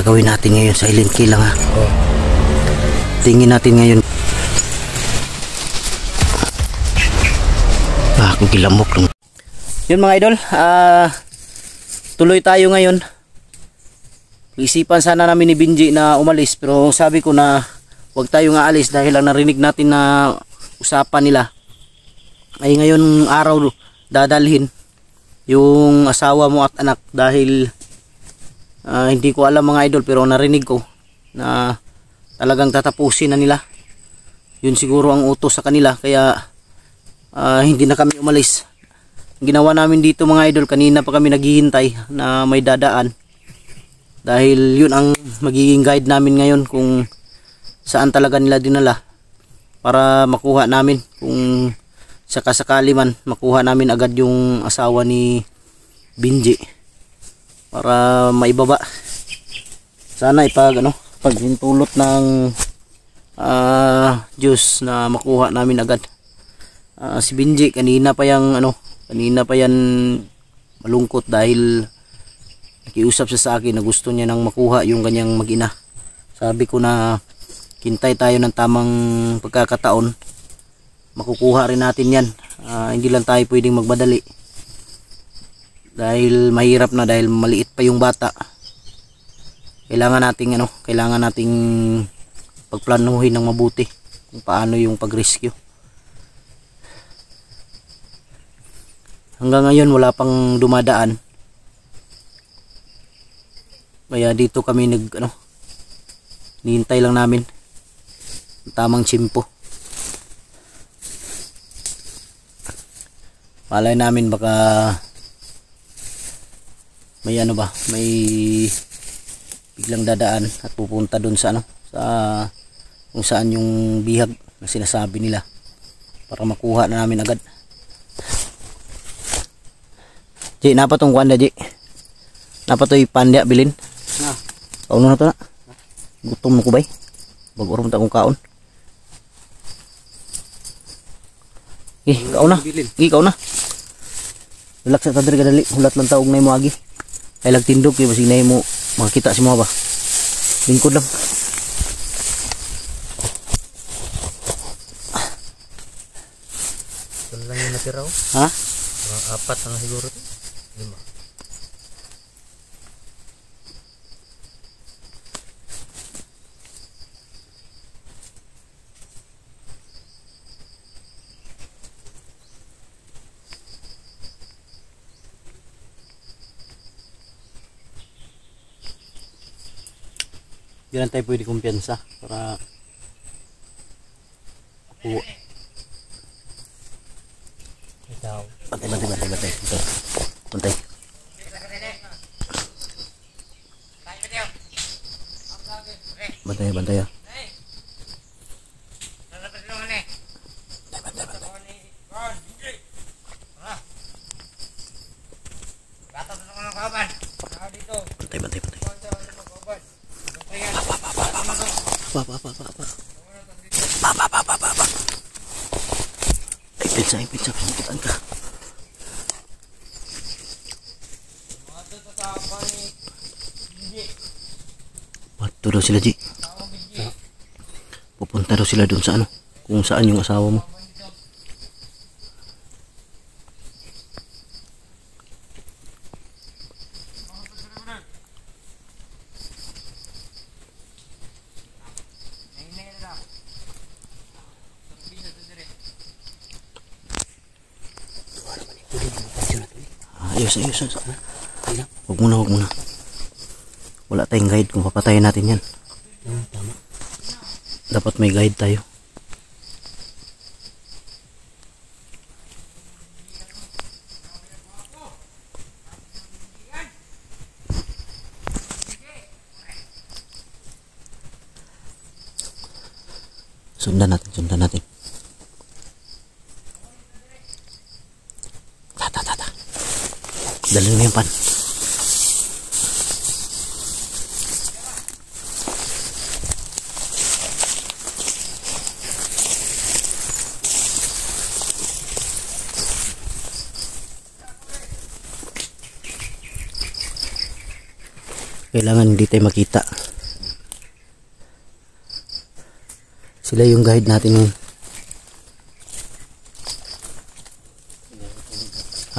Gagawin natin ngayon sa silent kill lang ha. Tingin natin ngayon. Kung gilamok lang. Yun mga idol, tuloy tayo ngayon. Isipan sana namin ni Benji na umalis, pero sabi ko na huwag tayong aalis dahil ang narinig natin na usapan nila ay ngayon araw dadalhin yung asawa mo at anak, dahil hindi ko alam mga idol, pero narinig ko na talagang tatapusin na nila. Yun siguro ang utos sa kanila, kaya hindi na kami umalis. Ginawa namin dito mga idol, kanina pa kami naghihintay na may dadaan, dahil yun ang magiging guide namin ngayon kung saan talaga nila dinala, para makuha namin, kung sakasakali man makuha namin agad yung asawa ni Benji para maibaba. Sana pag hintulot ng juice na makuha namin agad. Si Benji kanina pa yan malungkot dahil nakiusap siya sa akin na gusto niya nang makuha yung kanyang mag-ina. Sabi ko na hintay tayo ng tamang pagkakataon, makukuha rin natin yan. Hindi lang tayo pwedeng magmadali dahil mahirap na, dahil maliit pa yung bata. Kailangan nating pagplanuhin ng mabuti kung paano yung pag-rescue. Hanggang ngayon wala pang dumadaan, kaya dito kami nihintay lang namin tamang tsimpo. Malay namin baka may may biglang dadaan at pupunta doon sa kung saan yung bihag na sinasabi nila, para makuha na namin agad. Ji, napa tong kuanda, Ji? Napa to'y pandya bilin? Na. Kauno na to na. Gutom mo ko bay. Bago rin akong kaon. Kaon na. Kaon na. Relax sa tadri kadali. Hulat lang taog na mo agi. Ay lagtindog kay basig na mo makakita si mo ba. Lingkod lang. Ito lang yung natiraw. Ha? Mga 4 na siguro ito. 5. Di lang tayo pwede kumpiyansa para ako. Bantay. Ito. Bantay. Bantay. Bantay. Pizza, pinakitaan ka. Wato daw sila, Ji. Pupunta daw sila doon sa kung saan yung asawa mo. Ayos. Huwag muna. Wala tayong guide kung papatayin natin yan. Tama. Dapat may guide tayo. Sundan natin. Dalhin mo yung pan. Okay, kailangan hindi tayo makita. Sila yung guide natin ngayon.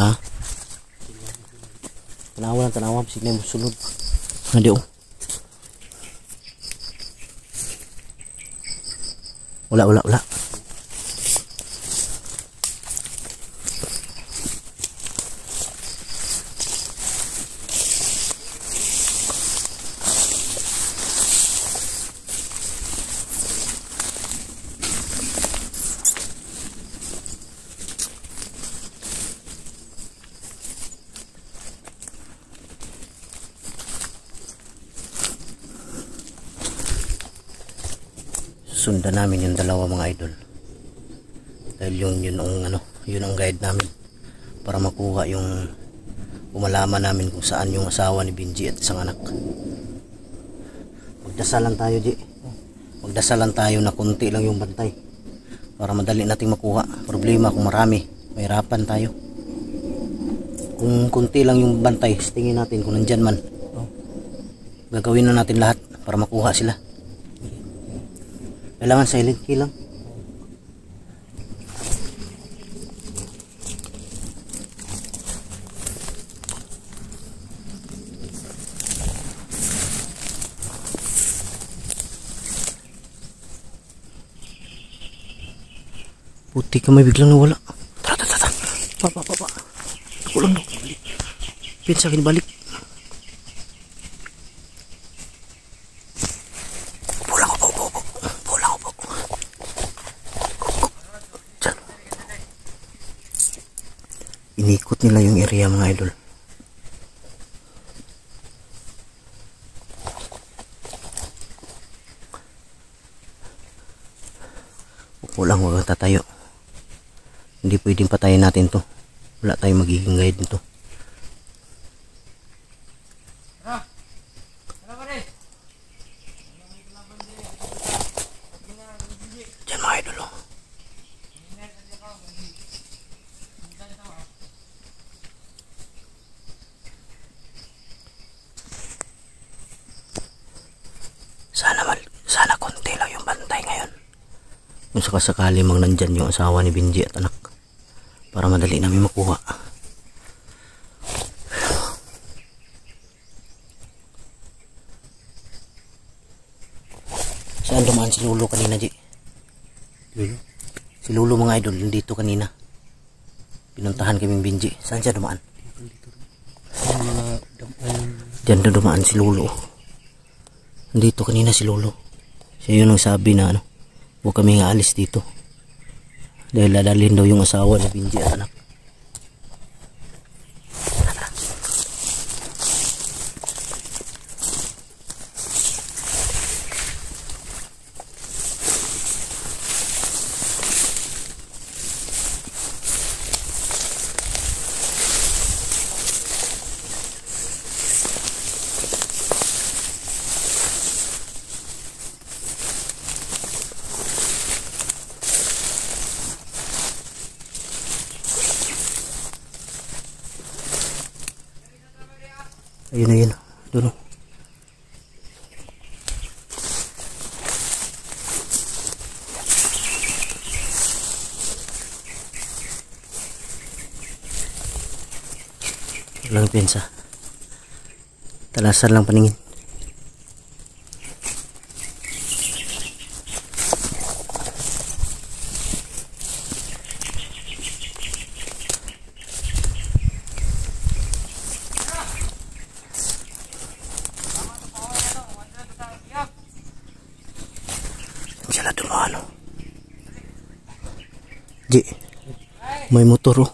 Ha? Tanawan, sige mo sulod. Hindi oh. Wala. Sundan namin yung dalawa mga idol. Dahil yun ang guide namin para makuha yung umalaman namin kung saan yung asawa ni Benji at isang anak. Magdasalan tayo, Ji. Magdasalan tayo na konti lang yung bantay para madali nating makuha. Problema kung marami, mahirapan tayo. Kung konti lang yung bantay, tingin natin kung nandyan man. Gagawin na natin lahat para makuha sila. Kailangan silent kill lang. Puti ka, may biglang nawala. Tara. Pa. Ako lang daw. Pin sa akin balik. Inikot nila yung area mga idol. Upo lang, huwag tatayo. Hindi pwedeng patayin natin to. Wala tayong magiging guide nito. Diyan mga idol. Sana konti lang yung bantay ngayon. Kung sakasakali mang nandyan yung asawa ni Benji at anak, para madali namin makuha. Saan dumaan si Lolo kanina, Ji? Si Lolo mga idol, dito kanina. Pinuntahan kaming Benji. Saan siya dumaan? Diyan na dumaan si Lolo. Dito kanina si Lolo. Siya yun ang sabi na huwag kami nga alis dito. Dahil dadalhin daw yung asawa ni Benji at anak. Ayun. Doon. Walang pensa. Talasan lang paningin. Sila dumano. Ji, may motor oh.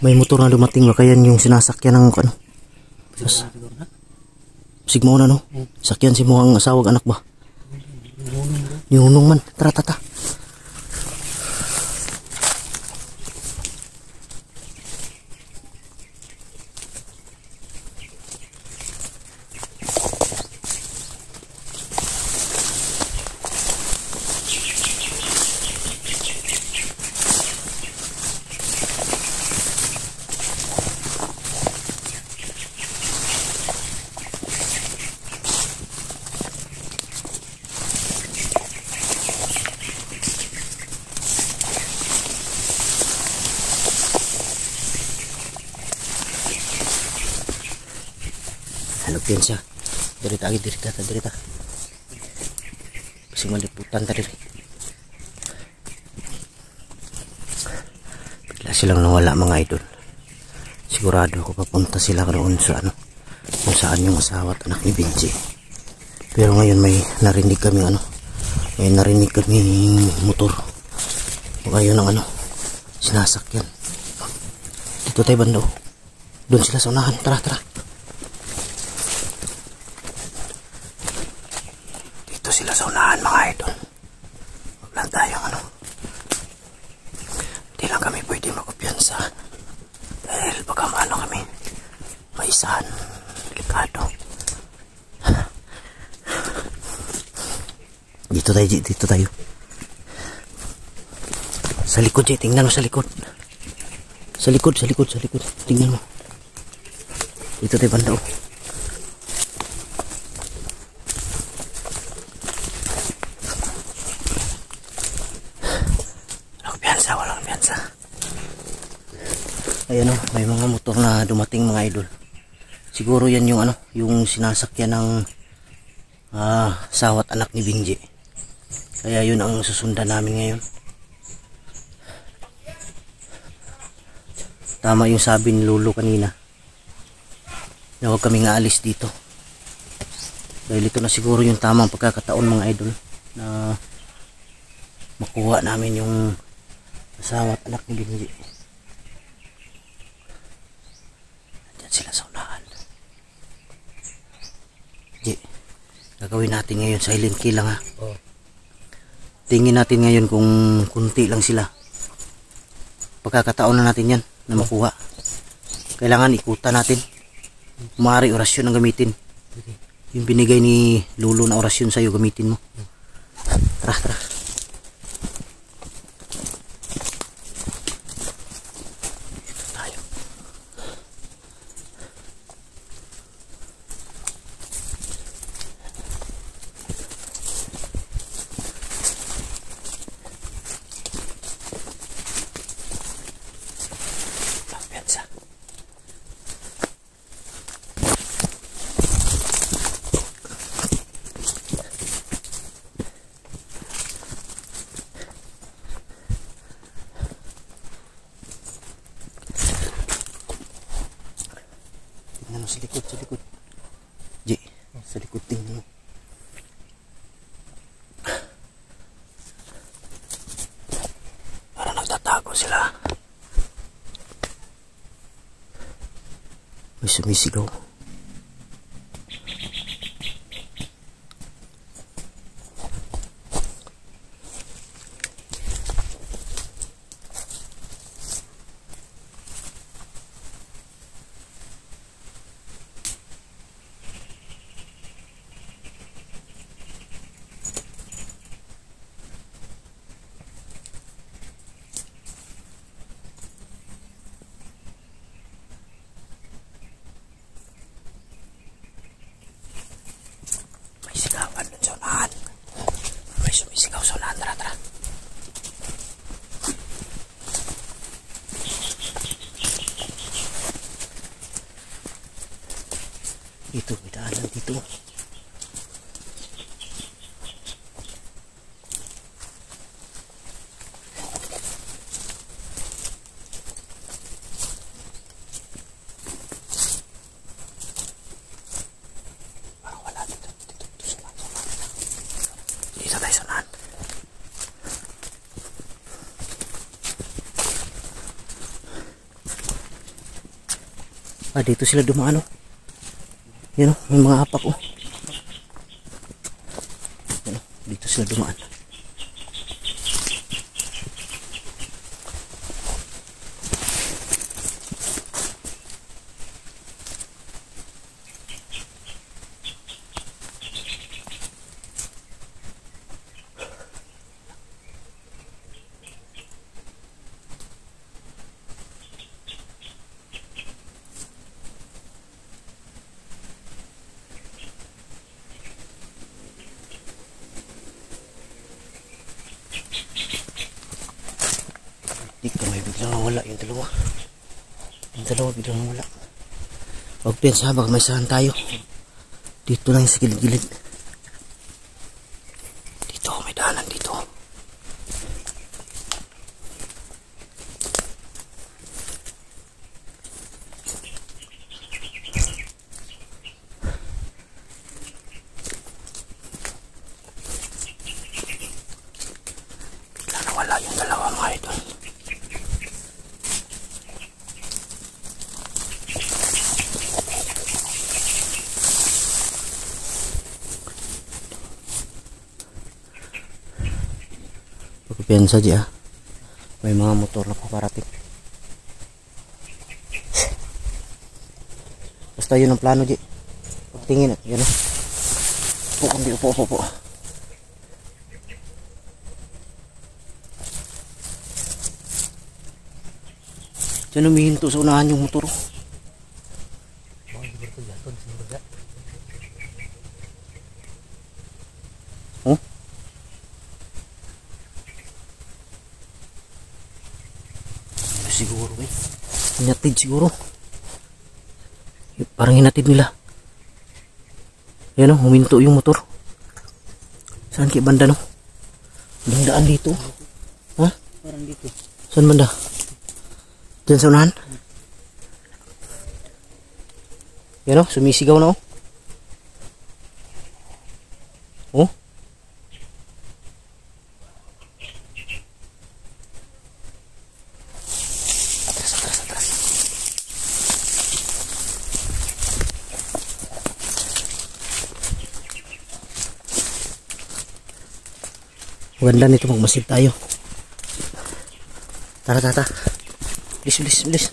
May motor na dumating, baka yan yung sinasakyan ng ano. Sigmo na no. Sakyan si mukhang asawag anak ba? Yung unong man. Tara. Piyansa. Dirita agi dirita ta dirita. Kasi maliputan ta diri. Bigla silang nawala mga idol. Sigurado ako papunta sila roon sa ano, kung saan yung asawa at anak ni Benji. Pero ngayon may narinig kami motor. Ngayon ang ano, sinasakyan. Dito tayo banda. Doon sila sa unahan. Tara, tara. Dito sila sa unahan mga idol. Huwag lang tayong ano. Hindi lang kami pwede magkumpiyansa. Dahil baka maano kami. Maisahan. Delikado. Dito tayo, dito tayo. Sa likod, tingnan mo sa likod. Sa likod. Tingnan mo. Dito tayo banda. Walang piyansa. Ayan o, may mga motor na dumating mga idol. Siguro yan yung ano, yung sinasakyan ng asawa at anak ni Benji. Kaya yun ang susundan namin ngayon. Tama yung sabi ni Lolo kanina na huwag kaming aalis dito. Dahil ito na siguro yung tamang pagkakataon mga idol na makuha namin yung asawa at anak ni Benji. Andyan sila sa unahan. Benji, gagawin natin ngayon silent kill lang ha. Tingin natin ngayon kung kunti lang sila. Pagkakataon na natin yan na makuha. Kailangan ikutan natin. Maaari orasyon ang gamitin. Yung binigay ni Lolo na orasyon sa'yo, gamitin mo. Tara, tara. Ito tayo. Piyansa. Tingnan mo sa likod, sa likod. Ji, sa likod tingnan mo. Parang nagtatago sila. May sumisigaw. Sigawan dun sa unahan. May sumisigaw sa unahan. Tara, tara. Dito, may daanan dito. Dito sila dumaan. Yan o, may mga apak o. Yan o, dito sila dumaan. Dito may biglang nawala yung dalawa. Yung dalawa biglang nawala. Huwag piyansa, baka may sahan tayo. Dito lang sa gilid-gilid. Dito, may daanan dito. Bigla nawala yung dalawa mga idol. Pagpipensa di may mga motor na paparating. Basta yun ang plano di. Pagtingin at yun. Upo. Diyan humihinto sa unahan yung motor. Oh? Siguro hinatid siguro. Parang hinatid nila. Yan o, huminto yung motor. Saan kaya banda no? Ang daan dito. Ha? Parang dito. Saan banda? Diyan sa unahan? Yan o, sumisigaw na o. Oh? Atras. Maganda nito, magmasid tayo. Tara. Bilis.